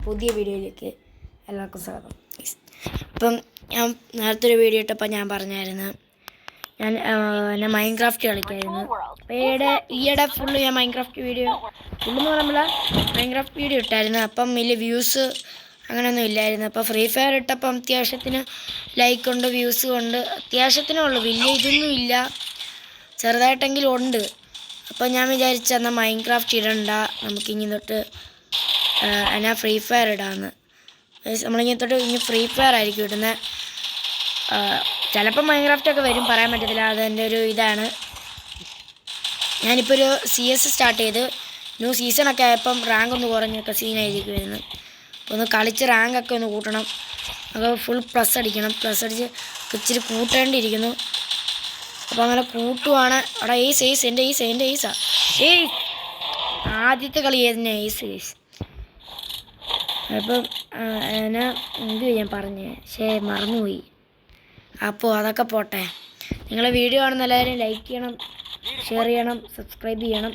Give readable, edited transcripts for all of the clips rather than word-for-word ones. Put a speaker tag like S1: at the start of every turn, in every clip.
S1: പുതിയ വീഡിയോയിലേക്ക് എല്ലാവർക്കും സ്വാഗതം. അപ്പം ഞാൻ നേരത്തെ ഒരു വീഡിയോ ഇട്ടപ്പോൾ ഞാൻ പറഞ്ഞായിരുന്നു ഞാൻ മൈൻക്രാഫ്റ്റ് കളിക്കായിരുന്നു. അപ്പോൾ ഈയിടെ ഫുള്ള് ഞാൻ മൈൻക്രാഫ്റ്റ് വീഡിയോ ഫുള്ളെന്ന് പറയുമ്പോൾ മൈൻക്രാഫ്റ്റ് വീഡിയോ ഇട്ടായിരുന്നു. അപ്പം വലിയ വ്യൂസ് അങ്ങനെയൊന്നും ഇല്ലായിരുന്നു. അപ്പോൾ ഫ്രീ ഫയർ ഇട്ടപ്പം അത്യാവശ്യത്തിന് ലൈക്ക് ഉണ്ട്, വ്യൂസും ഉണ്ട്, അത്യാവശ്യത്തിനുള്ളൂ, വലിയ ഇതൊന്നും ഇല്ല, ചെറുതായിട്ടെങ്കിലും ഉണ്ട്. അപ്പോൾ ഞാൻ വിചാരിച്ചു എന്നാൽ മൈൻക്രാഫ്റ്റ് ഇടണ്ട, നമുക്കിനി തൊട്ട് എന്നാ ഫ്രീ ഫയർ ഇടാമെന്ന്. നമ്മളിങ്ങനെ തൊട്ട് ഇനി ഫ്രീ ഫയർ ആയിരിക്കും ഇടുന്നത്. ചിലപ്പോൾ മൈൻക്രാഫ്റ്റൊക്കെ വരും, പറയാൻ പറ്റത്തില്ല, അതെൻ്റെ ഒരു ഇതാണ്. ഞാനിപ്പോൾ ഒരു CS സ്റ്റാർട്ട് ചെയ്ത് ന്യൂ സീസണൊക്കെ ആയപ്പം റാങ്ക് ഒന്ന് കുറഞ്ഞൊക്കെ സീനായിരിക്കും വരുന്നത്. അപ്പോൾ ഒന്ന് കളിച്ച് റാങ്കൊക്കെ ഒന്ന് കൂട്ടണം. അത് ഫുൾ പ്ലസ് അടിക്കണം, പ്ലസ് അടിച്ച് ഇച്ചിരി കൂട്ടേണ്ടിയിരിക്കുന്നു. അപ്പോൾ അങ്ങനെ കൂട്ടുവാണ്. അവിടെ ഏസ് എൻ്റെ ഏസാ ആദ്യത്തെ കളി ഏതിനെ ഏസ്. അപ്പം എന്നാ എന്ത് ഞാൻ പറഞ്ഞേ, മറന്നുപോയി. അപ്പോൾ അതൊക്കെ പോട്ടെ. നിങ്ങളെ വീഡിയോ കാണുന്ന എല്ലാവരും ലൈക്ക് ചെയ്യണം, ഷെയർ ചെയ്യണം, സബ്സ്ക്രൈബ് ചെയ്യണം.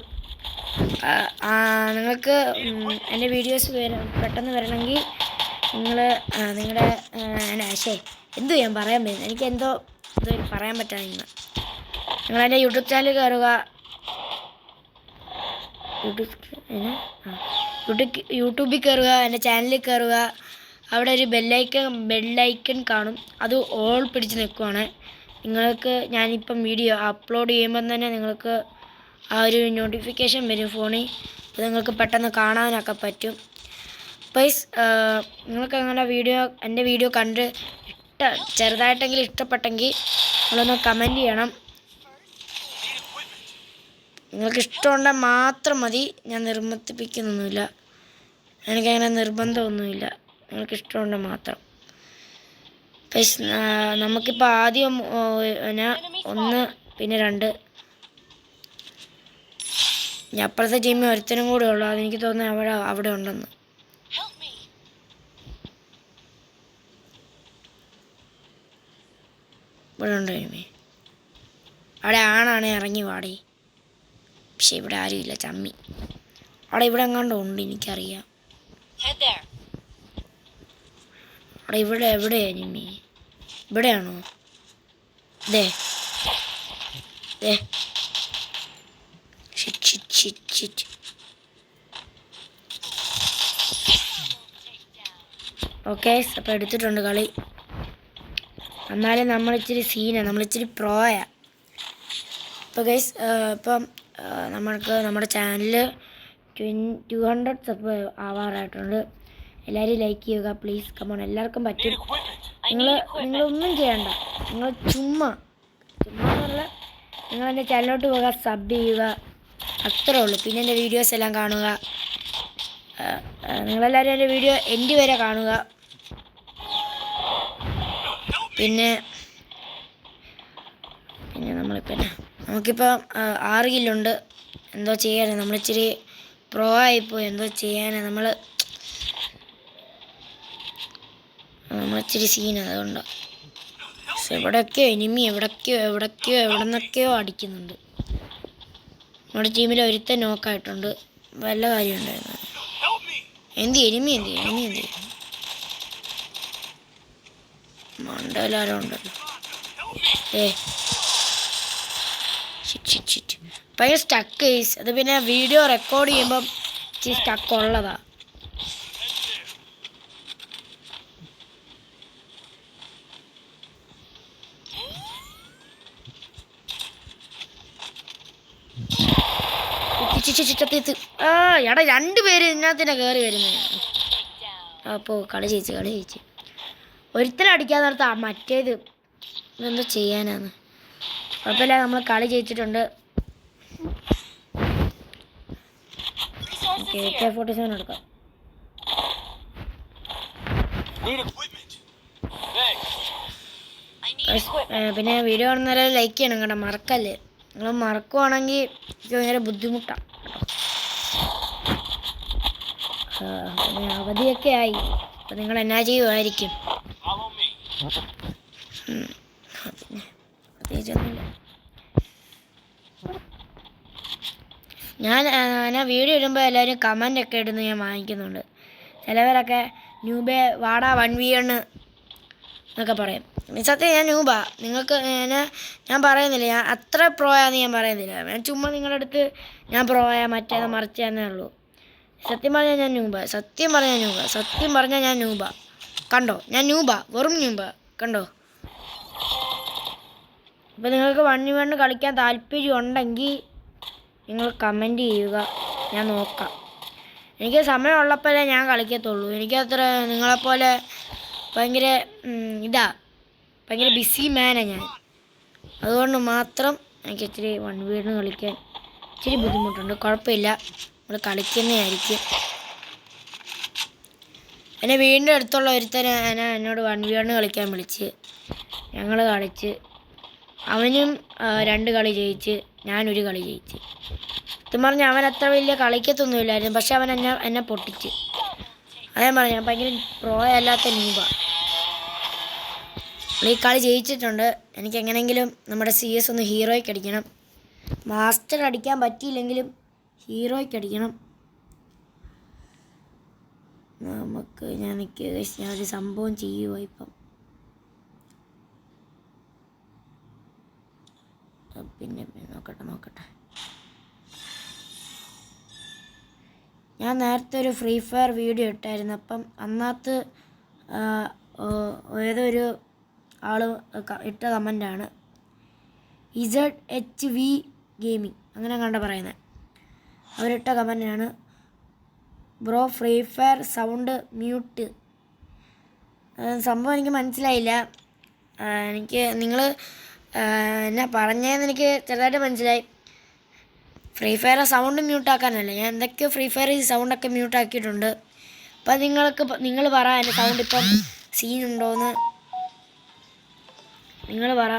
S1: നിങ്ങൾക്ക് എൻ്റെ വീഡിയോസ് പെട്ടെന്ന് വരണമെങ്കിൽ നിങ്ങളുടെ എന്തു ഞാൻ പറയാൻ പറ്റുന്നത്, എനിക്കെന്തോ ഇത് പറയാൻ പറ്റാതിരുന്നു. നിങ്ങളെൻ്റെ യൂട്യൂബ് ചാനൽ കയറുക, യൂട്യൂബിൽ കയറുക, എൻ്റെ ചാനലിൽ കയറുക. അവിടെ ഒരു ബെല്ലൈക്കൺ കാണും, അത് ഓൾ പിടിച്ച് നിൽക്കുവാണ്. നിങ്ങൾക്ക് ഞാനിപ്പം വീഡിയോ അപ്ലോഡ് ചെയ്യുമ്പം തന്നെ നിങ്ങൾക്ക് ആ ഒരു നോട്ടിഫിക്കേഷൻ വരും ഫോണിൽ. അപ്പോൾ നിങ്ങൾക്ക് പെട്ടെന്ന് കാണാനൊക്കെ പറ്റും. പ്ലീസ് നിങ്ങൾക്ക് അങ്ങനെ എൻ്റെ വീഡിയോ കണ്ട് ചെറുതായിട്ടെങ്കിലും ഇഷ്ടപ്പെട്ടെങ്കിൽ നിങ്ങളൊന്ന് കമൻറ്റ് ചെയ്യണം. നിങ്ങൾക്ക് ഇഷ്ടമുണ്ടെങ്കിൽ മാത്രം മതി, ഞാൻ നിർബന്ധിപ്പിക്കുന്നൊന്നുമില്ല, എനിക്കങ്ങനെ നിർബന്ധമൊന്നുമില്ല, നിങ്ങൾക്ക് ഇഷ്ടമുണ്ടെങ്കിൽ മാത്രം. പ്ലീസ് നമുക്കിപ്പോൾ ആദ്യം 1 പിന്നെ 2, ഞാൻ അപ്പുറത്തെ ടീമിൽ ഒരുത്തനും കൂടെ ഉള്ളു, അതെനിക്ക് തോന്നുന്നു അവിടെ ഉണ്ടെന്ന്. ഇവിടെ ഉണ്ടോ ടീമേ? അവിടെ ആണാണ്, ഇറങ്ങി വാടി. പക്ഷെ ഇവിടെ ആരുമില്ല, ചമ്മി. ഇവിടെ എങ്ങാണ്ടോ ഉണ്ട്, എനിക്കറിയാം. ഇവിടെ എവിടെയാ നിമ്മി? ഇവിടെയാണോ? ദേ ഓക്കെ, അപ്പോൾ എടുത്തിട്ടുണ്ട് കളി. എന്നാലും നമ്മളിച്ചിരി സീനാണ്, നമ്മളിച്ചിരി പ്രോയാ. അപ്പോൾ ഗൈസ് ഇപ്പം നമ്മുടെ ചാനൽ 200 സബ് ആവാറായിട്ടുണ്ട്. എല്ലാവരും ലൈക്ക് ചെയ്യുക പ്ലീസ്, കമോൺ, എല്ലാവർക്കും പറ്റും. നിങ്ങളൊന്നും ചെയ്യണ്ട, നിങ്ങൾ ചുമ്മാ എന്നുള്ള നിങ്ങളെൻ്റെ ചാനലിലോട്ട് പോവുക, സബ് ചെയ്യുക, അത്രേ ഉള്ളൂ. പിന്നെ എൻ്റെ വീഡിയോസ് എല്ലാം കാണുക. നിങ്ങളെല്ലാവരും എൻ്റെ വീഡിയോ എൻഡ് വരെ കാണുക. പിന്നെ നമുക്കിപ്പോൾ 6 കില്ലുണ്ട്. എന്തോ ചെയ്യാനാണ്, നമ്മളിച്ചിരി പ്രോ ആയിപ്പോയി, എന്തോ ചെയ്യാനാണ്, നമ്മളിച്ചിരി സീനാണ്. അതുകൊണ്ട് എവിടെയൊക്കെയോ എനിമി എവിടെന്നൊക്കെയോ അടിക്കുന്നുണ്ട്. നമ്മുടെ ടീമിൽ ഒരുത്തൻ നോക്കായിട്ടുണ്ട്, വല്ല കാര്യം ഉണ്ടായിരുന്നു. എനിമി മണ്ടലാരം ഉണ്ടല്ലോ. ഭയങ്കര സ്റ്റക്ക്. അത് പിന്നെ വീഡിയോ റെക്കോർഡ് ചെയ്യുമ്പം ഇച്ചിരി സ്റ്റക്ക് ഉള്ളതാ. എടാ 2 പേര് ഇതിനകത്തിനെ കയറി വരുന്നത്. അപ്പോൾ കളി ജയിച്ച് ഒരുത്തരടിക്കാൻ നേരത്താ മറ്റേത് ഇതെന്തോ ചെയ്യാനാണ്. കുഴപ്പമില്ല, നമ്മൾ കളി ജയിച്ചിട്ടുണ്ട്. AK-47 എടുക്കാം. പിന്നെ വീഡിയോ കാണുന്നവരെ ലൈക്ക് ചെയ്യണം കേട്ടോ, മറക്കല്ലേ. നിങ്ങൾ മറക്കുവാണെങ്കിൽ എനിക്ക് ഭയങ്കര ബുദ്ധിമുട്ടാണ്. പിന്നെ അവധിയൊക്കെ ആയി, അപ്പം നിങ്ങൾ എന്നാ ചെയ്യുമായിരിക്കും? പ്രത്യേകിച്ചൊന്നുമില്ല. ഞാൻ വീഡിയോ ഇടുമ്പോൾ എല്ലാവരും കമൻ്റൊക്കെ ഇടുന്നത് ഞാൻ വാങ്ങിക്കുന്നുണ്ട്. ചിലവരൊക്കെ ന്യൂബേ വാടാ 1v1 എന്നൊക്കെ പറയും. സത്യം ഞാൻ ന്യൂബാ. നിങ്ങൾക്ക് ഞാൻ പറയുന്നില്ല ഞാൻ അത്ര പ്രോയാന്ന് ഞാൻ പറയുന്നില്ല. ഞാൻ ചുമ്മാ നിങ്ങളുടെ അടുത്ത് ഞാൻ പ്രോയാ മറ്റേത് മറിച്ചെന്നേ ഉള്ളൂ. സത്യം പറഞ്ഞാൽ ഞാൻ ന്യൂബാ. സത്യം പറഞ്ഞാൽ ഞാൻ ന്യൂബാ. കണ്ടോ, ഞാൻ ന്യൂബാ, വെറും ന്യൂബാ. കണ്ടോ? അപ്പോൾ നിങ്ങൾക്ക് 1v1 കളിക്കാൻ താല്പര്യം ഉണ്ടെങ്കിൽ നിങ്ങൾ കമൻറ്റ് ചെയ്യുക, ഞാൻ നോക്കാം. എനിക്ക് സമയമുള്ളപ്പോഴേ ഞാൻ കളിക്കത്തുള്ളൂ. എനിക്കത്ര നിങ്ങളെപ്പോലെ ഭയങ്കര ഭയങ്കര ബിസി മാനാണ് ഞാൻ. അതുകൊണ്ട് മാത്രം എനിക്ക് ഇച്ചിരി 1v1 കളിക്കാൻ ഇച്ചിരി ബുദ്ധിമുട്ടുണ്ട്. കുഴപ്പമില്ല, നമ്മൾ കളിക്കുന്നതായിരിക്കും. എന്നെ വീണ്ടും അടുത്തുള്ള ഒരുത്തനെ എന്നോട് 1v1 കളിക്കാൻ വിളിച്ച് ഞങ്ങൾ കളിച്ച്. അവനും 2 കളി ജയിച്ച്, ഞാനൊരു കളി ജയിച്ച്. സത്യം പറഞ്ഞാൽ അവൻ അത്ര വലിയ കളിക്കത്തൊന്നുമില്ലായിരുന്നു, പക്ഷെ അവൻ എന്നെ പൊട്ടിച്ച്. അതേ പറഞ്ഞു, ഞാൻ ഭയങ്കര പ്രോ അല്ലാത്ത ന്യൂബാണ്. ഈ കളി ജയിച്ചിട്ടുണ്ട്. എനിക്ക് എങ്ങനെയെങ്കിലും നമ്മുടെ CS ഒന്ന് ഹീറോയ്ക്ക് അടിക്കണം. മാസ്റ്റർ അടിക്കാൻ പറ്റിയില്ലെങ്കിലും ഹീറോയ്ക്ക് അടിക്കണം. നമുക്ക് ഞാനൊരു സംഭവം ചെയ്യുക. ഇപ്പം പിന്നെ നോക്കട്ടെ. ഞാൻ നേരത്തെ ഒരു ഫ്രീ ഫയർ വീഡിയോ ഇട്ടായിരുന്നു. അപ്പം അന്നകത്ത് ഏതൊരു ആൾ ഇട്ട കമൻ്റാണ് ZHV ഗെയിമിങ്, അങ്ങനെ കണ്ട പറയുന്നത്. അവരിട്ട കമൻ്റാണ്, bro free fire sound mute. സംഭവം എനിക്ക് മനസ്സിലായില്ല. എനിക്ക് നിങ്ങൾ എന്നാ പറഞ്ഞതെന്ന് എനിക്ക് ചെറുതായിട്ട് മനസ്സിലായി. ഫ്രീ ഫയർ സൗണ്ട് മ്യൂട്ടാക്കാനല്ല, ഞാൻ എന്തൊക്കെയോ ഫ്രീ ഫയർ സൗണ്ടൊക്കെ മ്യൂട്ടാക്കിയിട്ടുണ്ട്. അപ്പം നിങ്ങൾ പറ എൻ്റെ സൗണ്ട് ഇപ്പം സീനുണ്ടോയെന്ന് നിങ്ങൾ പറ.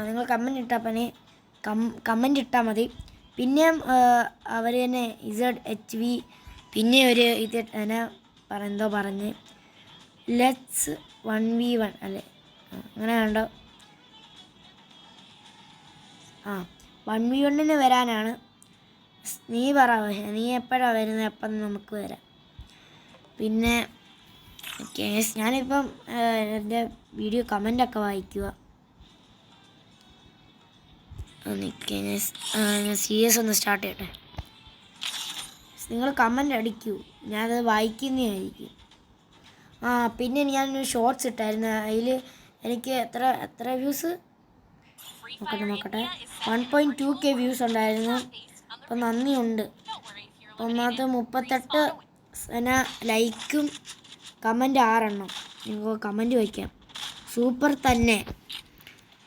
S1: നിങ്ങൾ കമൻ്റ് ഇട്ടാൽ മതി. പിന്നെയും അവർ തന്നെ ZHV പിന്നെ ഒരു എന്തോ പറഞ്ഞ് ലെറ്റ്സ് 1v1 അല്ലേ, അങ്ങനെ കണ്ടോ? 1v1 വരാനാണ്. നീ പറ, നീ എപ്പോഴാണ് വരുന്നത്? അപ്പം നമുക്ക് വരാം. പിന്നെ ഞാനിപ്പം എൻ്റെ വീഡിയോ കമൻ്റൊക്കെ വായിക്കുക. ഞാൻ CS ഒന്ന് സ്റ്റാർട്ട് ചെയ്യട്ടെ. നിങ്ങൾ കമൻ്റ് അടിക്കൂ, ഞാനത് വായിക്കുന്നതായിരിക്കും. പിന്നെ ഞാനൊരു ഷോർട്സ് ഇട്ടായിരുന്നു. അതിൽ എനിക്ക് എത്ര വ്യൂസ് നോക്കട്ടെ 1.2K വ്യൂസ് ഉണ്ടായിരുന്നു. അപ്പം നന്ദിയുണ്ട്. ഒന്നാമത്തെ 38 ലൈക്കും കമൻറ്റ് 6 എണ്ണം. നിങ്ങൾക്ക് കമൻറ്റ് വയ്ക്കാം, സൂപ്പർ തന്നെ.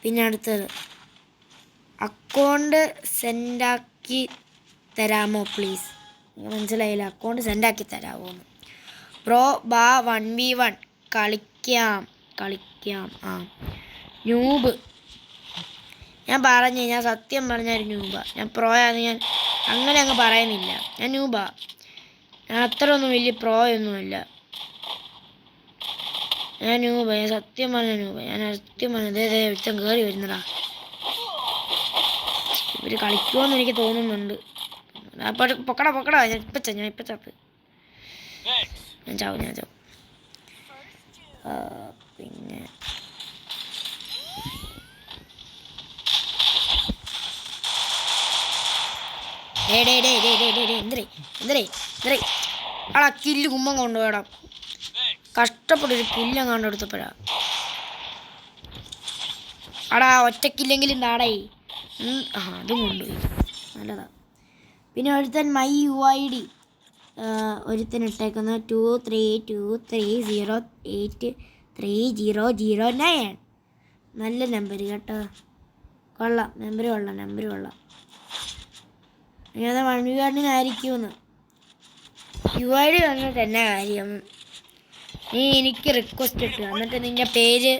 S1: പിന്നെ അടുത്തത്, അക്കൗണ്ട് സെൻഡാക്കി തരാമോ പ്ലീസ്? മനസ്സിലായില്ല, അക്കൗണ്ട് സെൻഡാക്കി തരാമോ എന്ന്. ബ്രോ ബാ 1v1 കളിക്കാം. ന്യൂബ് ഞാൻ സത്യം പറഞ്ഞൊരു ന്യൂബാ. ഞാൻ പ്രോയാന്ന് ഞാൻ അങ്ങനെ അങ്ങ് പറയുന്നില്ല. ഞാൻ ന്യൂബാ. ഞാൻ അത്രയൊന്നും വലിയ പ്രോയൊന്നുമില്ല. ഞാൻ സത്യം പറഞ്ഞ ന്യൂബ. ഒരുത്തൻ കയറി വരുന്നടാ. ഇവർ കളിക്കുമെന്ന് എനിക്ക് തോന്നുന്നുണ്ട്. പൊക്കടാ. ഞാൻ ഇപ്പം ചത്ത്. ഞാൻ ചാവും. പിന്നെ എന്തരേ കില്ല് കുമ്മം കൊണ്ടുപോയടാ. കഷ്ടപ്പെട്ടൊരു കില്ലം കണ്ടെടുത്തപ്പോഴാ. ഒറ്റക്കില്ലെങ്കിലും താടേ. അതും കൊണ്ടുപോയി, നല്ലതാ. പിന്നെ ഒരുത്തൻ my UID ഒരുത്തൻ ഇട്ടേക്കുന്നത് 2323083009. നല്ല നമ്പർ കേട്ടോ, കൊള്ളാം. നമ്പർ കൊള്ളാം. ഞാൻ 1v1 UID വന്നിട്ട് എന്നാ കാര്യം? നീ എനിക്ക് റിക്വസ്റ്റ് ഇട്ടു, എന്നിട്ട് നിൻ്റെ പേര്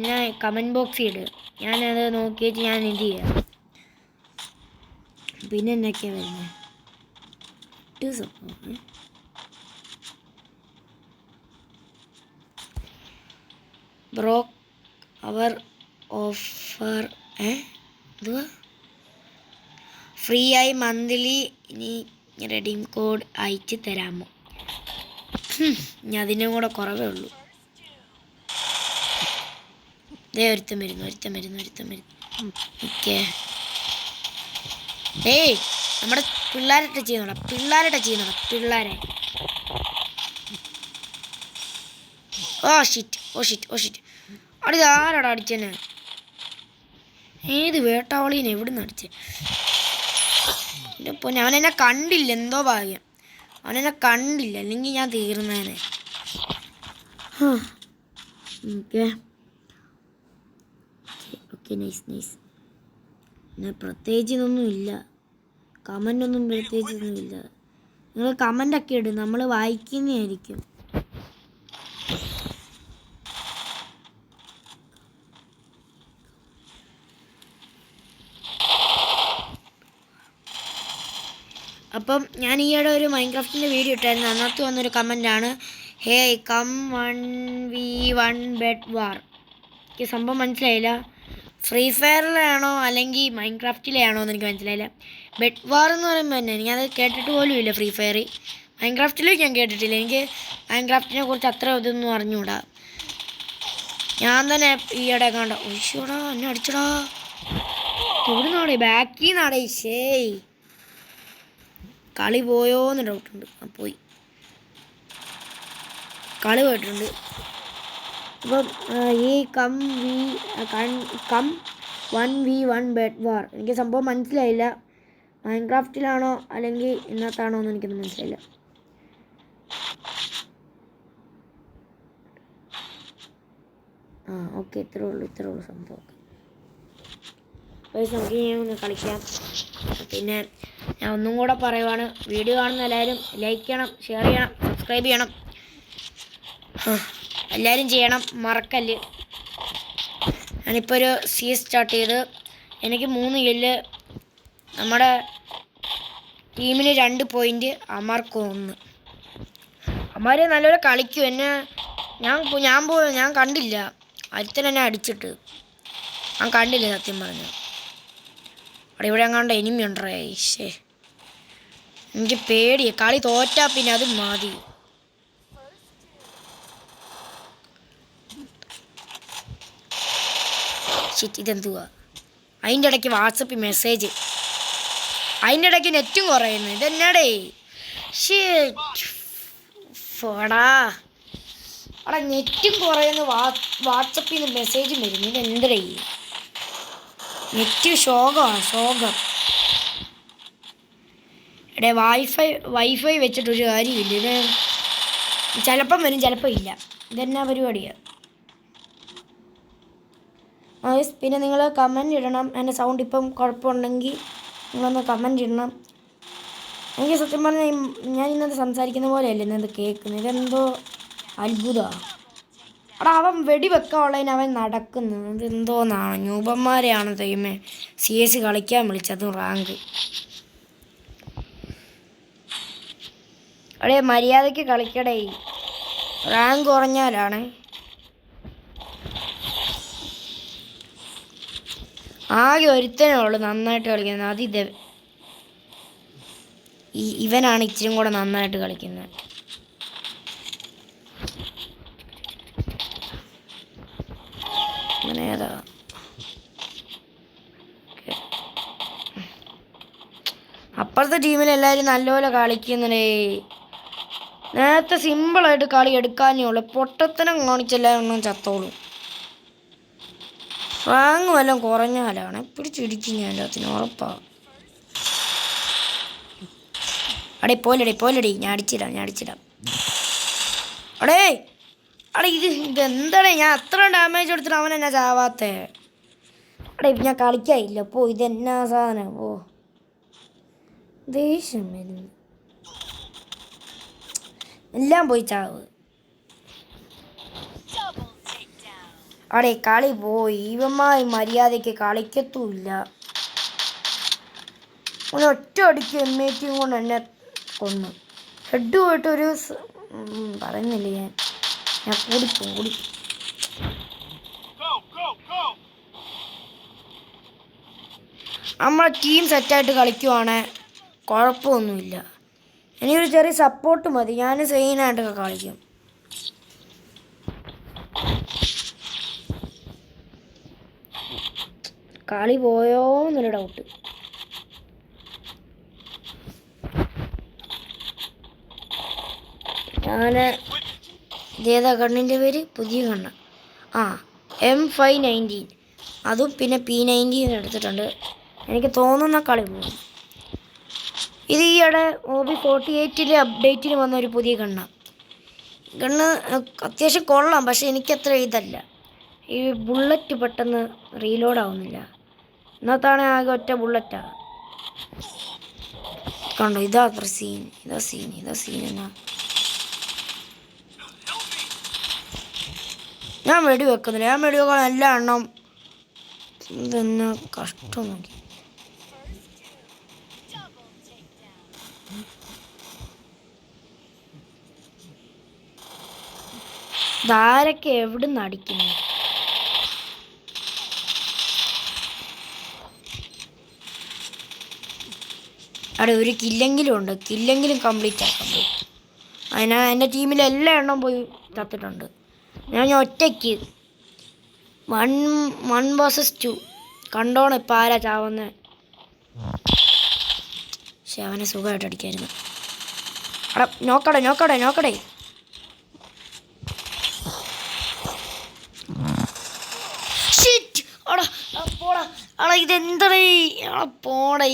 S1: ഞാൻ കമൻറ്റ് ബോക്സിൽ ഇടുക. ഞാനത് നോക്കിയിട്ട് ഞാൻ ഇത് ചെയ്യാം. പിന്നെ എന്നൊക്കെയാണ് വരുന്നത്? ബ്രോ അവർ ഓഫർ എന്തുവാ? ഫ്രീ ആയി മന്ത്ലി ഇനി റെഡീം കോഡ് അയച്ച് തരാമോ? ഞാൻ അതിനും കൂടെ കുറവേ ഉള്ളൂ. ഒരുത്തം വരുന്നു. ഓക്കെ. നമ്മുടെ പിള്ളേരെ ചെയ്യുന്നോടാ. Oh shit. അവിടെ ആരാടാ അടിച്ചെന്നെ? ഏത് വേട്ടാവളീനെ എവിടുന്ന് അടിച്ചേ? ഇപ്പോൾ അവനെന്നെ കണ്ടില്ല, എന്തോ ഭാഗ്യം. അവനെന്നെ കണ്ടില്ല, അല്ലെങ്കിൽ ഞാൻ തീർന്നേനെ. Okay nice. പിന്നെ പ്രത്യേകിച്ച് ഇതൊന്നുമില്ല, കമൻ്റൊന്നും പ്രത്യേകിച്ചൊന്നുമില്ല. നിങ്ങൾ കമൻ്റൊക്കെ ഇടും, നമ്മൾ വായിക്കുന്നതായിരിക്കും. അപ്പം ഞാൻ ഈയിടെ ഒരു മൈൻക്രാഫ്റ്റിൻ്റെ വീഡിയോ ഇട്ടായിരുന്നു. അതിനകത്ത് വന്നൊരു കമൻറ്റാണ്, ഹേ കം 1v1 ബെഡ് വാർ. എനിക്ക് സംഭവം മനസ്സിലായില്ല, ഫ്രീ ഫയറിലാണോ അല്ലെങ്കിൽ മൈൻക്രാഫ്റ്റിലാണോ എന്ന് എനിക്ക് മനസ്സിലായില്ല. ബെഡ് വാർ എന്ന് പറയുമ്പോൾ തന്നെ എനിക്കത് കേട്ടിട്ട് പോലും ഇല്ല. ഫ്രീ ഫയർ മൈൻക്രാഫ്റ്റിലേക്ക് ഞാൻ കേട്ടിട്ടില്ല. എനിക്ക് മൈൻക്രാഫ്റ്റിനെ കുറിച്ച് അത്ര ഇതൊന്നും അറിഞ്ഞുകൂടാ. ഞാൻ തന്നെ ഈയിടെ കണ്ട ഒഴിച്ചോടാ, എന്നെ അടിച്ചടാ. എവിടെ നാടേ? ബാക്കിൽ നാടേ. കളി പോയോന്ന് ഡൗട്ടുണ്ട്. പോയി, കളി പോയിട്ടുണ്ട്. അപ്പം ഈ കം 1v1 ബെഡ് വാർ എനിക്ക് സംഭവം മനസ്സിലായില്ല. മൈൻക്രാഫ്റ്റിലാണോ അല്ലെങ്കിൽ ഇന്നത്താണോ എന്ന് എനിക്കൊന്നും മനസ്സിലായില്ല. ഓക്കെ, ഇത്രേ ഉള്ളൂ സംഭവം. നമുക്ക് ഒന്ന് കളിക്കാം. പിന്നെ ഞാൻ ഒന്നും കൂടെ പറയുവാണ്, വീഡിയോ കാണുന്ന എല്ലാവരും ലൈക്ക് ചെയ്യണം, ഷെയർ ചെയ്യണം, സബ്സ്ക്രൈബ് ചെയ്യണം. എല്ലാവരും ചെയ്യണം, മറക്കല്ല്. ഞാനിപ്പോൾ ഒരു CS സ്റ്റാർട്ട് ചെയ്ത് എനിക്ക് 3 കില്ല്, നമ്മുടെ ടീമിന് 2 പോയിൻ്റ്, അമാർക്ക് 1. അമാർ നല്ലപോലെ കളിക്കും. എന്നെ ഞാൻ കണ്ടില്ല, ഒരുത്തൻ എന്നെ അടിച്ചിട്ട് ഞാൻ കണ്ടില്ല സത്യം പറഞ്ഞു. ഇവിടെ എങ്ങാണ്ട് എനിമി ഉണ്ടേ. എനിക്ക് പേടിയാ, കളി തോറ്റാ പിന്നെ അത് മതി. ഇതെന്തുവാ? അതിൻ്റെ ഇടയ്ക്ക് വാട്സപ്പിൽ മെസ്സേജ്, അതിൻ്റെ ഇടയ്ക്ക് നെറ്റും കുറയുന്നു. ഇതെന്നാടേ? അവിടെ നെറ്റും കുറയുന്നു, വാട്സപ്പിൽ നിന്ന് മെസ്സേജും വരുന്നു. ഇതെന്തടേ? നെറ്റ് ശോകം. ഇവിടെ വൈഫൈ വെച്ചിട്ടൊരു കാര്യമില്ല. ഇത് ചിലപ്പം വരും, ചിലപ്പോൾ ഇല്ല. ഇതെന്നാ പരിപാടിയാണ്? പിന്നെ നിങ്ങൾ കമൻറ്റ് ഇടണം. എൻ്റെ സൗണ്ട് ഇപ്പം കുഴപ്പമുണ്ടെങ്കിൽ നിങ്ങളൊന്ന് കമൻറ്റ് ഇടണം. എനിക്ക് സത്യം പറഞ്ഞാൽ ഞാൻ ഇന്നത്തെ സംസാരിക്കുന്ന പോലെയല്ല ഇന്നത് കേൾക്കുന്നത്. ഇതെന്തോ അത്ഭുതമാണ്. അവൻ വെടിവെക്കാനുള്ളതിന് അവൻ നടക്കുന്നു. ഇതെന്തോന്നാണ്? ന്യൂബന്മാരെയാണ് ദൈവമേ CS കളിക്കാൻ വിളിച്ചതും റാങ്ക്. മര്യാദയ്ക്ക് കളിക്കടേ, റാങ്ക് കുറഞ്ഞാലാണ്. ആകെ ഒരുത്തനേ ഉള്ളൂ നന്നായിട്ട് കളിക്കുന്നത്, അത് ഇവനാണ് ഇച്ചിരി കൂടെ നന്നായിട്ട് കളിക്കുന്നത്. ഏതാ അപ്പുറത്തെ ടീമിലെല്ലാവരും നല്ലപോലെ കളിക്കുന്നേ. നേരത്തെ സിമ്പിളായിട്ട് കളി എടുക്കാനേ ഉള്ളൂ. പൊട്ടത്തനം കാണിച്ചെല്ലാവരും ചത്തോളും. റാങ്ക് വല്ലതും കുറഞ്ഞാലാണ് പിടിച്ചിടിക്കും ഞാൻ എല്ലാത്തിനും ഉറപ്പാണ്. പോലടി ഞാൻ അടിച്ചിടാം. ഇതെന്താടേ? ഞാൻ അത്ര ഡാമേജ് കൊടുത്തിട്ട് അവൻ എന്നാ ചാവാത്തേ? ഞാൻ കളിക്കായില്ല. ഇതെന്നാ സാധനം? ദേഷ്യം വരുന്നു. എല്ലാം പോയി ചാവ്. കളി പോയി. ഇവന്മാർ മര്യാദയ്ക്ക് കളിക്കത്തുമില്ല. ഒറ്റ അടിക്ക് M80 കൊണ്ട് എന്നെ കൊന്നു. ഹെഡ് പോയിട്ടൊരു പറയുന്നില്ല ഞാൻ കൂടിപ്പോയി. നമ്മളെ ടീം സെറ്റായിട്ട് കളിക്കുവാണെ കുഴപ്പമൊന്നുമില്ല. എനിക്കൊരു ചെറിയ സപ്പോർട്ട് മതി, ഞാൻ സെയിനായിട്ടൊക്കെ കളിക്കും. കളി പോയോ എന്നൊരു ഡൗട്ട്. ഞാൻ ഇതേതാ ഗണ്ണിൻ്റെ പേര്? പുതിയ ഗണ്ണ്. M519, അതും പിന്നെ P90 എടുത്തിട്ടുണ്ട്. എനിക്ക് തോന്നുന്ന കളി പോകും. ഇത് ഈയിടെ OB48 അപ്ഡേറ്റിന് വന്ന ഒരു പുതിയ ഗണ്ണാണ്. ഗണ്ണ് അത്യാവശ്യം കൊള്ളാം, പക്ഷെ എനിക്കത്ര ഇതല്ല. ഈ ബുള്ളറ്റ് പെട്ടെന്ന് റീലോഡ് ആവുന്നില്ല. ഇന്നത്താണ് ആകെ ഒറ്റ ബുള്ളറ്റാണ്. കണ്ടോ, ഇതാ സീൻ എന്നാ. ഞാൻ വെടി വെക്കുന്നില്ല, ഞാൻ വെടി വെക്കാൻ എല്ലാ എണ്ണം. ഇതെന്നാ കഷ്ടം നോക്കി. ഇതാരൊക്കെ എവിടെ നിന്ന് അടിക്കുന്നു? അവിടെ ഒരു കില്ലെങ്കിലും ഉണ്ട്, കില്ലെങ്കിലും കംപ്ലീറ്റ് ആക്കാൻ പോയി. അതിനാ എൻ്റെ ടീമിലെ എല്ലാ എണ്ണം പോയി തത്തിട്ടുണ്ട്. ഞാൻ ഒറ്റയ്ക്ക് 1 vs 2 കണ്ടോണം ഇപ്പം ആരാ ചാവുന്നത്. പക്ഷെ അവനെ സുഖമായിട്ട് അടിക്കായിരുന്നു. അവിടെ നോക്കടേ. ഇതെന്തടേ പോടേ,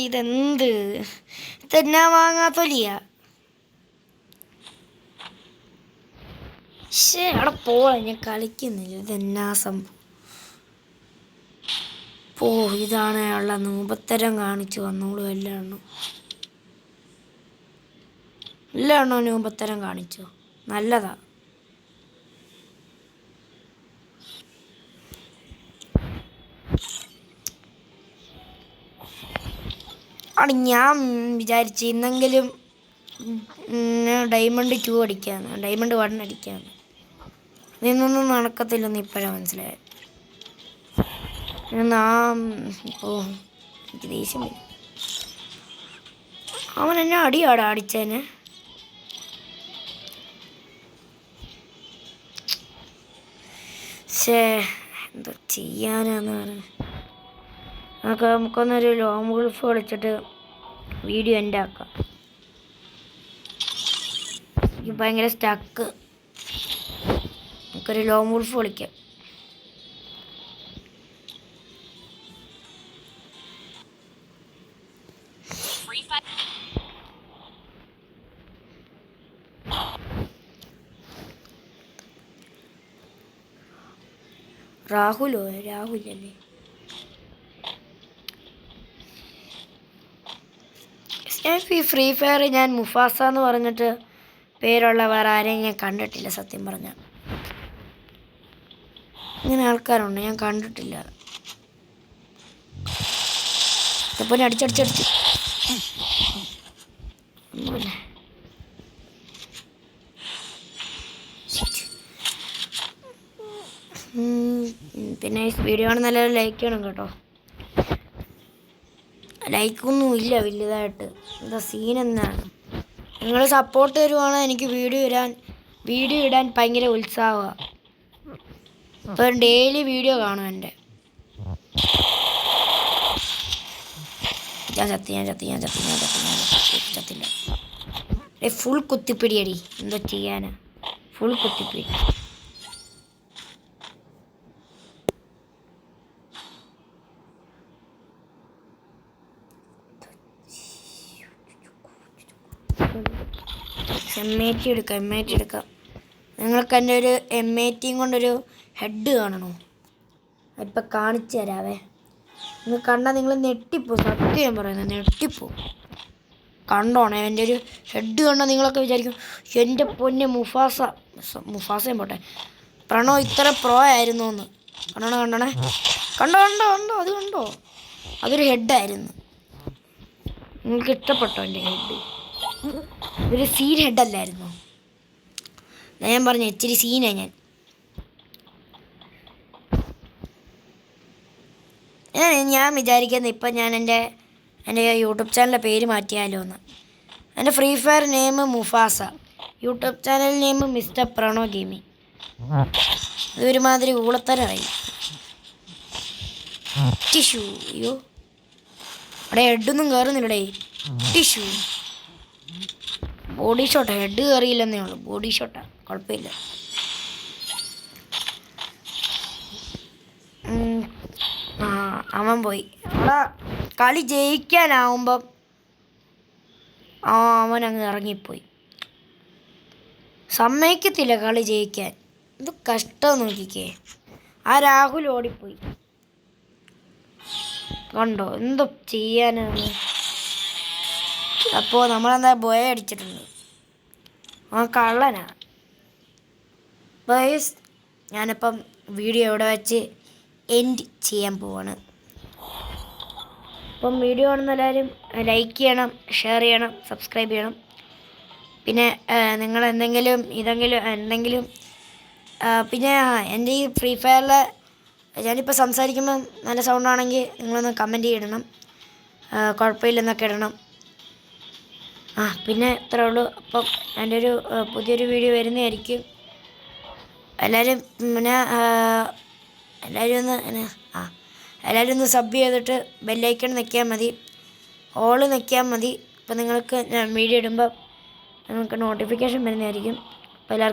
S1: ഇതെന്നാ വാങ്ങാത്തോലിയാ. അവിടെ പോടാ, ഞാൻ കളിക്കുന്നില്ല. ഇതെന്നാ സംഭവം? ഇതാണ് ഉള്ള നൂപത്തരം കാണിച്ചു വന്നോളൂ. എല്ലാ എണ്ണോ നൂപത്തരം കാണിച്ചോ, നല്ലതാ. ഞാൻ വിചാരിച്ചു ഇന്നെങ്കിലും ഡയമണ്ട് 2 അടിക്കാന്ന്, ഡയമണ്ട് 1 അടിക്കാന്ന്. ഇതൊന്നും നടക്കത്തില്ലെന്ന് ഇപ്പോഴാണ് മനസ്സിലായത്. എനിക്ക് ദേഷ്യം വരും. അവൻ എന്നെ അടിയാടാ അടിച്ചേനെ. എന്തോ ചെയ്യാനാന്ന് പറഞ്ഞു. നമുക്കൊന്നൊരു ലോങ് ഗൾഫ് കളിച്ചിട്ട് വീഡിയോ എൻ്റെ ആക്കാം. എനിക്ക് ഭയങ്കര സ്റ്റക്ക്. നമുക്കൊരു ലോങ് ഗൾഫ് കളിക്കാം. രാഹുലല്ലേ? ഈ ഫ്രീ ഫയർ ഞാൻ മുഫാസ എന്ന് പറഞ്ഞിട്ട് പേരുള്ള വേറെ ആരെയും ഞാൻ കണ്ടിട്ടില്ല സത്യം പറഞ്ഞാൽ. ഇങ്ങനെ ആൾക്കാരുണ്ട്, ഞാൻ കണ്ടിട്ടില്ല. അപ്പോൾ അടിച്ചടിച്ച് പിന്നെ ഈ വീഡിയോ ആണ് നല്ലൊരു ലൈക്ക് ചെയ്യണം കേട്ടോ. ലൈക്കൊന്നും ഇല്ല വലുതായിട്ട്. എന്താ സീൻ എന്നാണ്? നിങ്ങൾ സപ്പോർട്ട് തരുവാണെങ്കിൽ എനിക്ക് വീഡിയോ ഇടാൻ ഭയങ്കര ഉത്സാഹമാണ്. ഇപ്പം ഡെയിലി വീഡിയോ കാണും എൻ്റെ. ഞാൻ ചത്തില്ല. ഫുൾ കുത്തിപ്പിടി അടി. എന്താ ചെയ്യാനാ, ഫുൾ കുത്തിപ്പിടി. M80 എടുക്കാം. നിങ്ങൾക്ക് എൻ്റെ ഒരു M80 കൊണ്ടൊരു ഹെഡ് കാണണോ? ഇപ്പം കാണിച്ചു തരാവേ. നിങ്ങൾ കണ്ടാൽ നിങ്ങൾ നെട്ടിപ്പോ, സത്യം പറയുന്നത് നെട്ടിപ്പോ. കണ്ടോണേ എൻ്റെ ഒരു ഹെഡ് കണ്ടാൽ നിങ്ങളൊക്കെ വിചാരിക്കും എൻ്റെ പൊന്നെ മുഫാസയും പോട്ടെ പ്രണോ ഇത്ര പ്രോ ആയിരുന്നു എന്ന്. കണ്ടോ അത് കണ്ടോ? അതൊരു ഹെഡായിരുന്നു. നിങ്ങൾക്ക് ഇഷ്ടപ്പെട്ടോ എൻ്റെ ഹെഡ്? ഒരു സീൻ ഹെഡല്ലായിരുന്നു. ഞാൻ പറഞ്ഞു ഇച്ചിരി സീനാണ് ഞാൻ വിചാരിക്കുന്നത് ഇപ്പം ഞാൻ എൻ്റെ യൂട്യൂബ് ചാനലിൻ്റെ പേര് മാറ്റിയാലോ എന്ന്. എൻ്റെ free fire name Mufasa, YouTube channel name mister Prano gaming. ഇതൊരുമാതിരി ഊളത്തരമായി. ടിഷ്യൂ, അയ്യോ അവിടെ ഹെഡൊന്നും കയറുന്നില്ലടേ. ടിഷ്യൂ, ബോഡി ഷോട്ടാ, ഹെഡ് കയറിയില്ലെന്നേ ഉള്ളൂ, ബോഡി ഷോട്ടാ, കുഴപ്പമില്ല. ആ അവൻ പോയി. അവിടെ കളി ജയിക്കാനാവുമ്പം അവൻ അങ്ങ് ഇറങ്ങിപ്പോയി. സമ്മതിക്കത്തില്ല കളി ജയിക്കാൻ. ഇത് കഷ്ടം നോക്കിക്കേ. ആ രാഹുൽ ഓടിപ്പോയി, കണ്ടോ എന്തോ ചെയ്യാനാണ്. അപ്പോൾ നമ്മളെന്താ ബോയ അടിച്ചിട്ടുണ്ട്. ആ കള്ളനാ. ബോയ്സ്, ഞാനിപ്പം വീഡിയോ ഇവിടെ വെച്ച് എൻഡ് ചെയ്യാൻ പോവാണ്. അപ്പം വീഡിയോ കാണുന്ന എല്ലാവരും ലൈക്ക് ചെയ്യണം, ഷെയർ ചെയ്യണം, സബ്സ്ക്രൈബ് ചെയ്യണം. പിന്നെ നിങ്ങൾ എന്തെങ്കിലും പിന്നെ എൻ്റെ ഈ ഫ്രീ ഫയറിൽ ഞാനിപ്പോൾ സംസാരിക്കുമ്പോൾ നല്ല സൗണ്ടാണെങ്കിൽ നിങ്ങളൊന്ന് കമൻറ്റ് ചെയ്യണം, കുഴപ്പമില്ലെന്നൊക്കെ ഇടണം. പിന്നെ ഇത്രേ ഉള്ളൂ. അപ്പം എൻ്റെ ഒരു പുതിയൊരു വീഡിയോ വരുന്നതായിരിക്കും. എല്ലാവരും പിന്നെ എല്ലാവരും ഒന്ന് സബ് ചെയ്തിട്ട് ബെല്ലൈക്കൺ നിൽക്കിയാൽ മതി, ഓള് നിൽക്കിയാൽ മതി. അപ്പോൾ നിങ്ങൾക്ക് ഞാൻ വീഡിയോ ഇടുമ്പോൾ നിങ്ങൾക്ക് നോട്ടിഫിക്കേഷൻ വരുന്നതായിരിക്കും. അപ്പോൾ എല്ലാവർക്കും